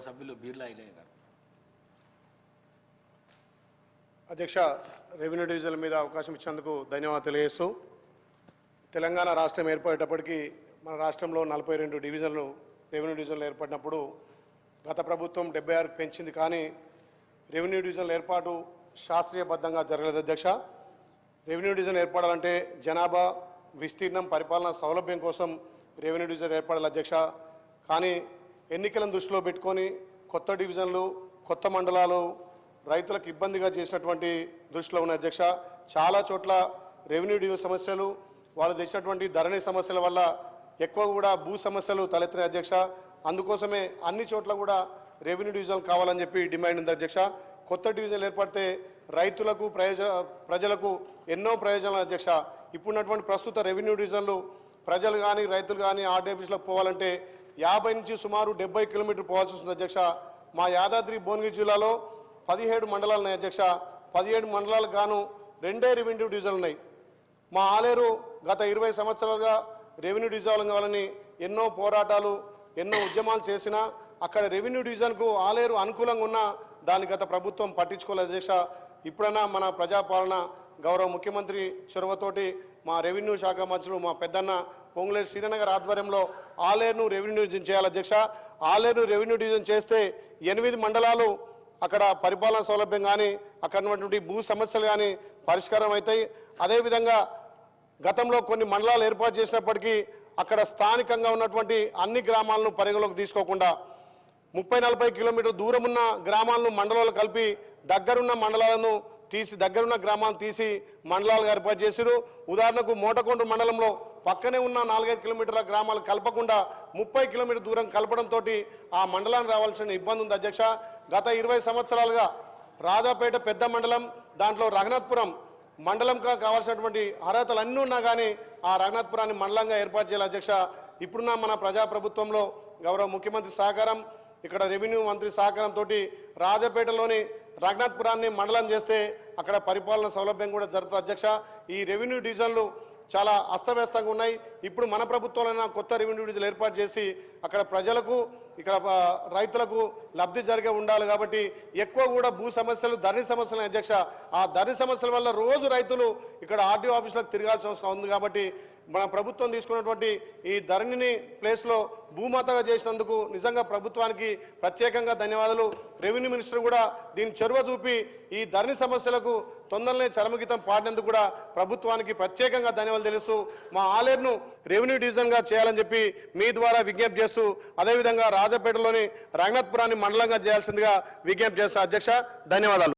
సభ్యులు బీర్లా ఐలయ్య గారు. అధ్యక్ష, రెవెన్యూ డివిజన్ల మీద అవకాశం ఇచ్చినందుకు ధన్యవాదాలు తెలియజేస్తూ, తెలంగాణ రాష్ట్రం ఏర్పడేటప్పటికీ మన రాష్ట్రంలో 42 డివిజన్లు రెవెన్యూ డివిజన్లు ఏర్పడినప్పుడు గత ప్రభుత్వం 76 పెంచింది. కానీ రెవెన్యూ డివిజన్ల ఏర్పాటు శాస్త్రీయబద్ధంగా జరగలేదు అధ్యక్ష. రెవెన్యూ డివిజన్ ఏర్పడాలంటే జనాభా, విస్తీర్ణం, పరిపాలన సౌలభ్యం కోసం రెవెన్యూ డివిజన్ ఏర్పడాలి అధ్యక్ష. కానీ ఎన్నికలను దృష్టిలో పెట్టుకొని కొత్త డివిజన్లు, కొత్త మండలాలు రైతులకు ఇబ్బందిగా చేసినటువంటి దృష్టిలో ఉన్న అధ్యక్ష. చాలా చోట్ల రెవెన్యూ డివిజన్ సమస్యలు, వాళ్ళు తెచ్చినటువంటి ధరణి సమస్యల వల్ల ఎక్కువ కూడా భూ సమస్యలు తలెత్తినాయి అధ్యక్ష. అందుకోసమే అన్ని చోట్ల కూడా రెవెన్యూ డివిజన్ కావాలని చెప్పి డిమాండ్ ఉంది అధ్యక్ష. కొత్త డివిజన్లు ఏర్పడితే రైతులకు ప్రజలకు ఎన్నో ప్రయోజనాలు అధ్యక్ష. ఇప్పుడున్నటువంటి ప్రస్తుత రెవెన్యూ డివిజన్లు ప్రజలు కానీ రైతులు కానీ ఆర్డీ ఆఫీసులకు పోవాలంటే 50 నుంచి సుమారు 70 కిలోమీటర్లు పోవాల్సి వస్తుంది అధ్యక్ష. మా యాదాద్రి భువనగిరి జిల్లాలో 17 మండలాలు ఉన్నాయి అధ్యక్ష. 17 మండలాలకు గాను 2 రెవెన్యూ డివిజన్లు ఉన్నాయి. మా ఆలేరు గత 20 సంవత్సరాలుగా రెవెన్యూ డివిజన్ కావాలని ఎన్నో పోరాటాలు, ఎన్నో ఉద్యమాలు చేసినా అక్కడ రెవెన్యూ డివిజన్కు ఆలేరు అనుకూలంగా ఉన్నా దాని గత ప్రభుత్వం పట్టించుకోలేదు అధ్యక్ష. ఇప్పుడైనా మన ప్రజాపాలన గౌరవ ముఖ్యమంత్రి చొరవతోటి మా రెవెన్యూ శాఖ మంత్రులు మా పెద్దన్న పొంగులేటి శ్రీధరన్ గారి ఆధ్వర్యంలో ఆలేరును రెవెన్యూ డివిజన్ చేయాలి అధ్యక్ష. ఆలేరును రెవెన్యూ డివిజన్ చేస్తే 8 మండలాలు అక్కడ పరిపాలన సౌలభ్యం కానీ అక్కడ ఉన్నటువంటి భూ సమస్యలు కానీ పరిష్కారం అవుతాయి. అదేవిధంగా గతంలో కొన్ని మండలాలు ఏర్పాటు చేసినప్పటికీ అక్కడ స్థానికంగా ఉన్నటువంటి అన్ని గ్రామాలను పరిగణలోకి తీసుకోకుండా 30-40 కిలోమీటర్ల దూరం ఉన్న గ్రామాలను మండలాలు కలిపి దగ్గరున్న మండలాలను తీసి దగ్గరున్న గ్రామాలను తీసి మండలాలుగా ఏర్పాటు చేశారు. ఉదాహరణకు మోటకొండ మండలంలో పక్కనే ఉన్న 4-5 కిలోమీటర్ల గ్రామాలు కలపకుండా 30 కిలోమీటర్ దూరం కలపడంతో ఆ మండలానికి రావాల్సిన ఇబ్బంది ఉంది అధ్యక్ష. గత 20 సంవత్సరాలుగా రాజాపేట పెద్ద మండలం, దాంట్లో రఘునాథపురం మండలంగా కావాల్సినటువంటి అర్హతలు అన్నీ ఉన్నా కానీ ఆ రఘునాథపురాన్ని మండలంగా ఏర్పాటు చేయాలి అధ్యక్ష. ఇప్పుడున్న మన ప్రజాప్రభుత్వంలో గౌరవ ముఖ్యమంత్రి సహకారం, ఇక్కడ రెవెన్యూ మంత్రి సహకారంతో రాజాపేటలోని రఘునాథపురాన్ని మండలం చేస్తే అక్కడ పరిపాలన సౌలభ్యం కూడా జరుగుతుంది అధ్యక్ష. ఈ రెవెన్యూ డివిజన్లు చాలా అస్తవ్యస్తంగా ఉన్నాయి. ఇప్పుడు మన ప్రభుత్వంలో కొత్త రెవెన్యూ డివిజన్లు ఏర్పాటు చేసి అక్కడ ప్రజలకు, ఇక్కడ రైతులకు లబ్ధి జరిగే ఉండాలి. కాబట్టి ఎక్కువ కూడా భూ సమస్యలు, ధరణి సమస్యలు అధ్యక్ష. ఆ ధరణి సమస్యల వల్ల రోజు రైతులు ఇక్కడ ఆర్డీఓ ఆఫీసులకు తిరగాల్సిన అవసరం ఉంది. కాబట్టి మన ప్రభుత్వం తీసుకున్నటువంటి ఈ ధరణిని ప్లేస్లో భూమాతగా చేసినందుకు నిజంగా ప్రభుత్వానికి ప్రత్యేకంగా ధన్యవాదాలు. రెవెన్యూ మినిస్టర్ కూడా దీని చొరవ చూపి ఈ ధరణి సమస్యలకు తొందరనే చరమగీతం పాడినందుకు కూడా ప్రభుత్వానికి ప్రత్యేకంగా ధన్యవాదాలు తెలుస్తూ మా ఆలేరును రెవెన్యూ డివిజన్గా చేయాలని చెప్పి మీ ద్వారా విజ్ఞప్తి చేస్తూ, అదేవిధంగా రాజాపేటలోని రఘునాథపురాన్ని మండలంగా చేయాల్సిందిగా విజ్ఞప్తి చేస్తూ అధ్యక్ష, ధన్యవాదాలు.